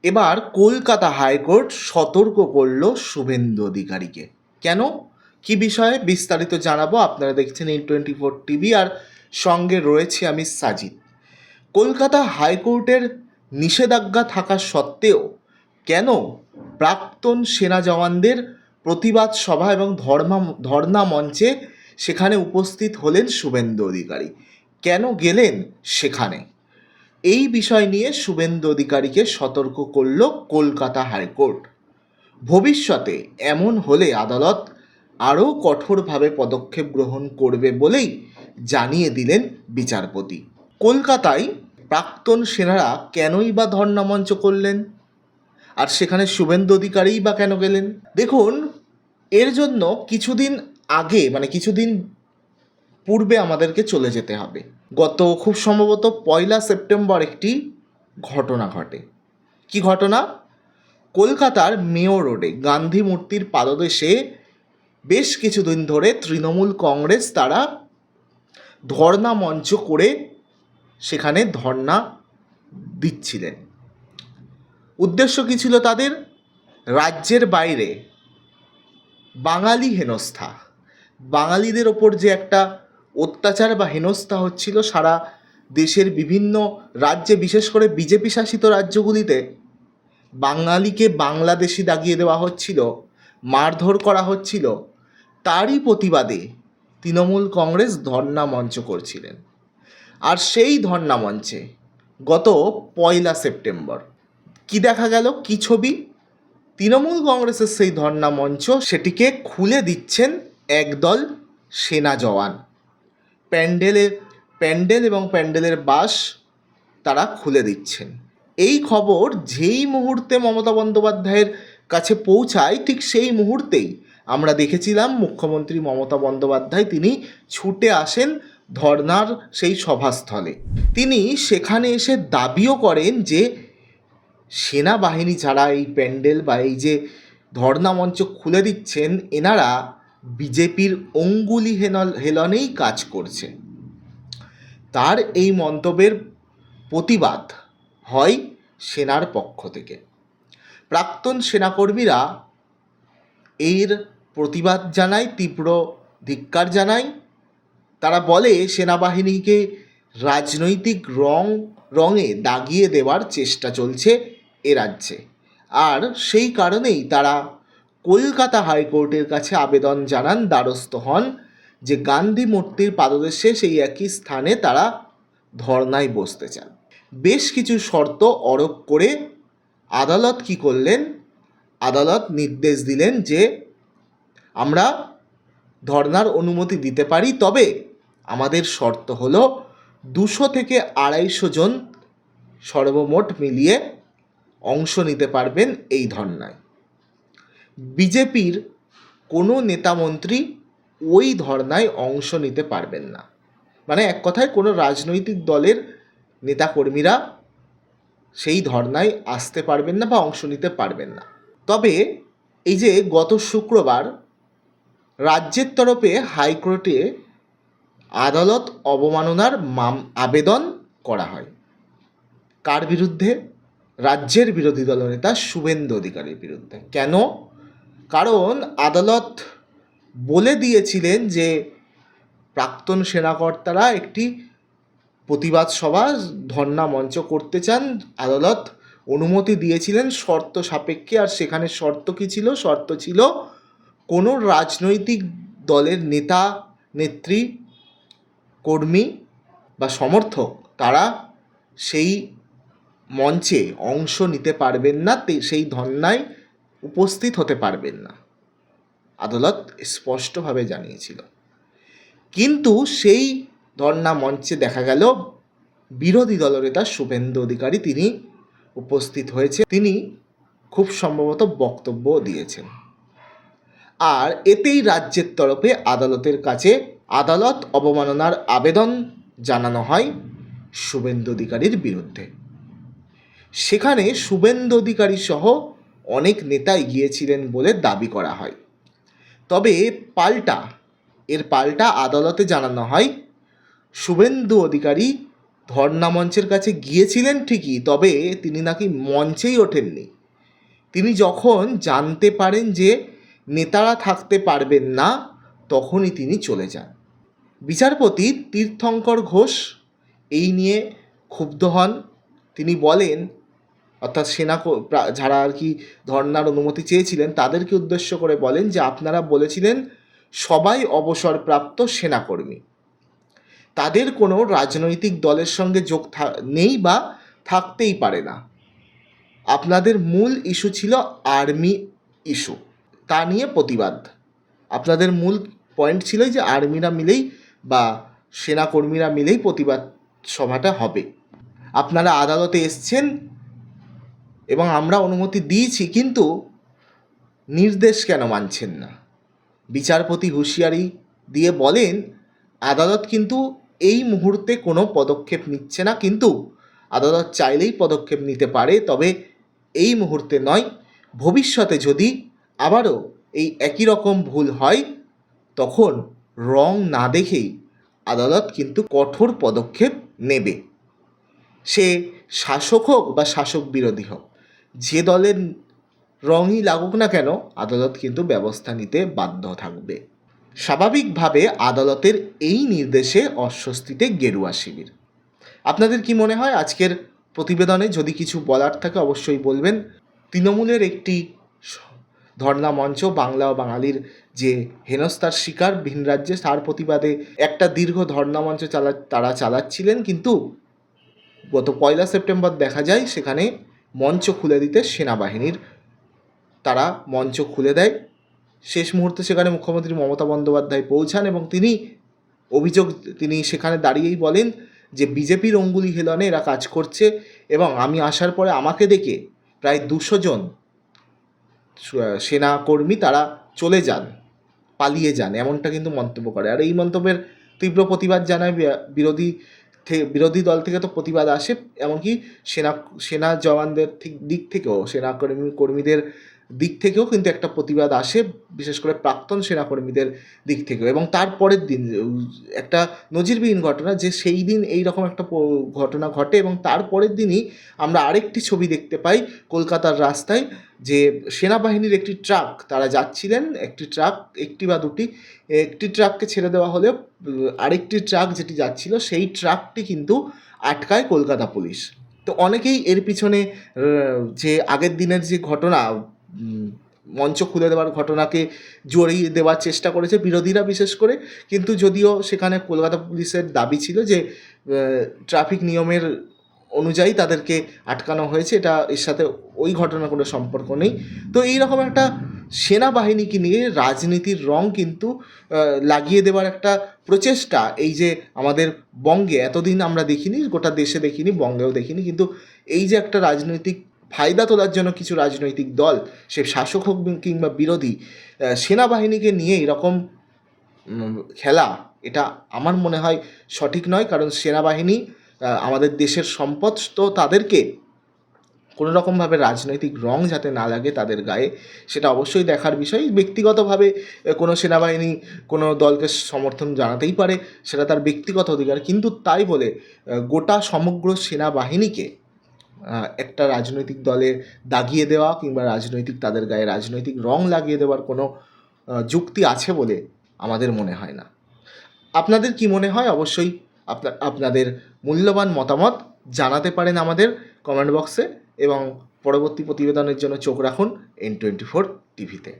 এবার কলকাতা হাইকোর্ট সতর্ক করল শুভেন্দু অধিকারীকে। কেন, কি বিষয়ে বিস্তারিত জানাবো। আপনারা দেখছেন N24 টিভি, আর সঙ্গে রয়েছে আমি সাজিদ। কলকাতা হাইকোর্টের নিষেধাজ্ঞা থাকা সত্ত্বেও কেন প্রাক্তন সেনা জওয়ানদের প্রতিবাদ সভা এবং ধর্ণা মঞ্চে সেখানে উপস্থিত হলেন শুভেন্দু অধিকারী? কেন গেলেন সেখানে? এই বিষয় নিয়ে শুভেন্দু অধিকারীকে সতর্ক করল কলকাতা হাইকোর্ট। ভবিষ্যতে এমন হলে আদালত আরও কঠোরভাবে পদক্ষেপ গ্রহণ করবে বলেই জানিয়ে দিলেন বিচারপতি। কলকাতায় প্রাক্তন সেনারা কেনই বা ধর্ণা মঞ্চ করলেন, আর সেখানে শুভেন্দু অধিকারীই বা কেন গেলেন? দেখুন, এর জন্য কিছুদিন আগে, কিছুদিন পূর্বে আমাদেরকে চলে যেতে হবে। গত খুব সম্ভবত 1 সেপ্টেম্বর একটি ঘটনা ঘটে। কি ঘটনা? কলকাতার মেয়ো রোডে গান্ধী মূর্তির পাদদেশে বেশ কিছুদিন ধরে তৃণমূল কংগ্রেস তারা ধর্ণা মঞ্চ করে সেখানে ধর্ণা দিচ্ছিলেন। উদ্দেশ্য কী ছিল তাদের? রাজ্যের বাইরে বাঙালি হেনস্থা, বাঙালিদের ওপর যে একটা অত্যাচার বা হেনস্থা হচ্ছিল সারা দেশের বিভিন্ন রাজ্যে, বিশেষ করে বিজেপি শাসিত রাজ্যগুলিতে বাঙালিকে বাংলাদেশি দাগিয়ে দেওয়া হচ্ছিল, মারধর করা হচ্ছিল, তারই প্রতিবাদে তৃণমূল কংগ্রেস ধর্ণা মঞ্চ করছিলেন। আর সেই ধর্ণা মঞ্চে গত 1 সেপ্টেম্বর কি দেখা গেল, কি ছবি? তৃণমূল কংগ্রেসের সেই ধর্ণা মঞ্চ সেটিকে খুলে দিচ্ছেন একদল সেনা জওয়ান। প্যান্ডেল এবং প্যান্ডেলের বাস তারা খুলে দিচ্ছেন। এই খবর যেই মুহূর্তে মমতা বন্দ্যোপাধ্যায়ের কাছে পৌঁছায়, ঠিক সেই মুহূর্তেই আমরা দেখেছিলাম মুখ্যমন্ত্রী মমতা বন্দ্যোপাধ্যায় তিনি ছুটে আসেন ধর্নার সেই সভাস্থলে। তিনি সেখানে এসে দাবিও করেন যে সেনাবাহিনী যারা এই প্যান্ডেল বা এই যে ধর্ণা মঞ্চ খুলে দিচ্ছেন, এনারা বিজেপির অঙ্গুলি হেলনেই কাজ করছে। তার এই মন্তব্যের প্রতিবাদ হয় সেনার পক্ষ থেকে। প্রাক্তন সেনাকর্মীরা এর প্রতিবাদ জানায়, তীব্র ধিক্কার জানায়। তারা বলে সেনাবাহিনীকে রাজনৈতিক রঙে দাগিয়ে দেওয়ার চেষ্টা চলছে এ রাজ্যে। আর সেই কারণেই তারা কলকাতা হাইকোর্টের কাছে আবেদন জানান, দ্বারস্থ হন যে গান্ধী মূর্তির পাদদেশে সেই একই স্থানে তারা ধর্নায় বসতে চান। বেশ কিছু শর্ত আরোপ করে আদালত কি করলেন? আদালত নির্দেশ দিলেন যে আমরা ধর্নার অনুমতি দিতে পারি, তবে আমাদের শর্ত হলো 200 থেকে 250 জন সর্বমোট মিলিয়ে অংশ নিতে পারবেন এই ধর্নায়। বিজেপির কোনো নেতামন্ত্রী ওই ধর্নায় অংশ নিতে পারবেন না। এক কথায় কোনো রাজনৈতিক দলের নেতাকর্মীরা সেই ধর্নায় আসতে পারবেন না বা অংশ নিতে পারবেন না। তবে এই যে গত শুক্রবার রাজ্যের তরফে হাইকোর্টে আদালত অবমাননার আবেদন করা হয়। কার বিরুদ্ধে? রাজ্যের বিরোধী দলনেতা শুভেন্দু অধিকারীর বিরুদ্ধে। কেন? কারণ আদালত বলে দিয়েছিলেন যে প্রাক্তন সেনাকর্তারা একটি প্রতিবাদ সভা ধর্ণা মঞ্চ করতে চান। আদালত অনুমতি দিয়েছিলেন শর্ত সাপেক্ষে। আর সেখানে শর্ত কী ছিল? শর্ত ছিল কোনো রাজনৈতিক দলের নেতা, নেত্রী, কর্মী বা সমর্থক তারা সেই মঞ্চে অংশ নিতে পারবেন না, সেই ধর্নায় উপস্থিত হতে পারবেন না। আদালত স্পষ্টভাবে জানিয়েছিল। কিন্তু সেই ধর্না মঞ্চে দেখা গেল বিরোধী দলনেতা শুভেন্দু অধিকারী তিনি উপস্থিত হয়েছে। তিনি খুব সম্ভবত বক্তব্য দিয়েছেন। আর এতেই রাজ্যের তরফে আদালতের কাছে আদালত অবমাননার আবেদন জানানো হয় শুভেন্দু অধিকারীর বিরুদ্ধে। সেখানে শুভেন্দু অধিকারী সহ অনেক নেতাই গিয়েছিলেন বলে দাবি করা হয়। তবে পাল্টা আদালতে জানানো হয় শুভেন্দু অধিকারী ধর্ণা মঞ্চের কাছে গিয়েছিলেন ঠিকই, তবে তিনি নাকি মঞ্চেই ওঠেননি। তিনি যখন জানতে পারেন যে নেতারা থাকতে পারবেন না, তখনই তিনি চলে যান। বিচারপতি তীর্থঙ্কর ঘোষ এই নিয়ে ক্ষুব্ধ হন। তিনি বলেন, অর্থাৎ যারা আর কি ধর্নার অনুমতি চেয়েছিলেন তাদেরকে উদ্দেশ্য করে বলেন যে আপনারা বলেছিলেন সবাই অবসরপ্রাপ্ত সেনাকর্মী, তাদের কোনো রাজনৈতিক দলের সঙ্গে যোগ নেই বা থাকতেই পারে না। আপনাদের মূল ইস্যু ছিল আর্মি ইস্যু, তা নিয়ে প্রতিবাদ। আপনাদের মূল পয়েন্ট ছিল যে আর্মিরা মিলেই বা সেনাকর্মীরা মিলেই প্রতিবাদ সভাটা হবে। আপনারা আদালতে এসছেন এবং আমরা অনুমতি দিয়েছি, কিন্তু নির্দেশ কেন মানছেন না? বিচারপতি হুঁশিয়ারি দিয়ে বলেন, আদালত কিন্তু এই মুহূর্তে কোনো পদক্ষেপ নিচ্ছে না, কিন্তু আদালত চাইলেই পদক্ষেপ নিতে পারে, তবে এই মুহূর্তে নয়। ভবিষ্যতে যদি আবারও এই একই রকম ভুল হয়, তখন রং না দেখেই আদালত কিন্তু কঠোর পদক্ষেপ নেবে। সে শাসক হোক বা শাসক বিরোধী হোক, যে দলের রঙই লাগুক না কেন, আদালত কিন্তু ব্যবস্থা নিতে বাধ্য থাকবে। স্বাভাবিকভাবে আদালতের এই নির্দেশে অস্বস্তিতে গেরুয়া শিবির। আপনাদের কি মনে হয় আজকের প্রতিবেদনে? যদি কিছু বলার থাকে অবশ্যই বলবেন। তৃণমূলের একটি ধর্ণা মঞ্চ বাংলা ও বাঙালির যে হেনস্থার শিকার ভিন রাজ্যে, তার প্রতিবাদে একটা দীর্ঘ ধর্ণা মঞ্চ তারা চালাচ্ছিলেন, কিন্তু গত 1 সেপ্টেম্বর দেখা যায় সেখানে মঞ্চ খুলে দিতে সেনাবাহিনীর তারা মঞ্চ খুলে দেয়। শেষ মুহূর্তে সেখানে মুখ্যমন্ত্রী মমতা বন্দ্যোপাধ্যায় পৌঁছান এবং তিনি সেখানে দাঁড়িয়েই বলেন যে বিজেপির অঙ্গুলি হেলনে এরা কাজ করছে, এবং আমি আসার পরে আমাকে দেখে প্রায় 200 জন সেনাকর্মী তারা চলে যান, পালিয়ে যান, এমনটা কিন্তু মন্তব্য করে। আর এই মন্তব্যের তীব্র প্রতিবাদ জানায় বিরোধী দল থেকে, তো প্রতিবাদ আসে, এমনকি সেনা জওয়ানদের দিক থেকেও, কর্মীদের দিক থেকেও কিন্তু একটা প্রতিবাদ আসে, বিশেষ করে প্রাক্তন সেনাকর্মীদের দিক থেকেও। এবং তারপরের দিন একটা নজিরবিহীন ঘটনা, যে সেই দিন এইরকম একটা ঘটনা ঘটে এবং তারপরের দিনই আমরা আরেকটি ছবি দেখতে পাই কলকাতার রাস্তায়, যে সেনাবাহিনীর একটি ট্রাক, তারা যাচ্ছিলেন, একটি ট্রাককে ছেড়ে দেওয়া হলেও আরেকটি ট্রাক যেটি যাচ্ছিল সেই ট্রাকটি কিন্তু আটকায় কলকাতা পুলিশ। তো অনেকেই এর পিছনে যে আগের দিনের যে ঘটনা, মঞ্চ খুলে দেওয়ার ঘটনাকে জড়িয়ে দেওয়ার চেষ্টা করেছে বিরোধীরা বিশেষ করে, কিন্তু যদিও সেখানে কলকাতা পুলিশের দাবি ছিল যে ট্রাফিক নিয়মের অনুযায়ী তাদেরকে আটকানো হয়েছে, এর সাথে ওই ঘটনার কোনো সম্পর্ক নেই। তো এইরকম একটা সেনাবাহিনীকে নিয়ে রাজনীতির রং কিন্তু লাগিয়ে দেওয়ার একটা প্রচেষ্টা, এই যে আমাদের বঙ্গে এতদিন আমরা দেখিনি, গোটা দেশে দেখিনি, বঙ্গেও দেখিনি, কিন্তু এই যে একটা রাজনৈতিক ফায়দা তোলার জন্য কিছু রাজনৈতিক দল, সে শাসক হোক কিংবা বিরোধী, সেনাবাহিনীকে নিয়ে এরকম খেলা, এটা আমার মনে হয় সঠিক নয়। কারণ সেনাবাহিনী আমাদের দেশের সম্পদ, তো তাদেরকে কোনো রকমভাবে রাজনৈতিক রং যাতে না লাগে তাদের গায়ে, সেটা অবশ্যই দেখার বিষয়। ব্যক্তিগতভাবে কোনো সেনাবাহিনী কোনো দলকে সমর্থন জানাতেই পারে, সেটা তার ব্যক্তিগত অধিকার, কিন্তু তাই বলে গোটা সমগ্র সেনাবাহিনীকে একটা রাজনৈতিক দলে দাগিয়ে দেওয়া কিংবা তাদের গায়ে রাজনৈতিক রং লাগিয়ে দেওয়ার কোনো যুক্তি আছে বলে আমাদের মনে হয় না। আপনাদের কি মনে হয়? অবশ্যই আপনাদের মূল্যবান মতামত জানাতে পারেন আমাদের কমেন্ট বক্সে, এবং পরবর্তী প্রতিবেদনের জন্য চোখ রাখুন N24 টিভিতে।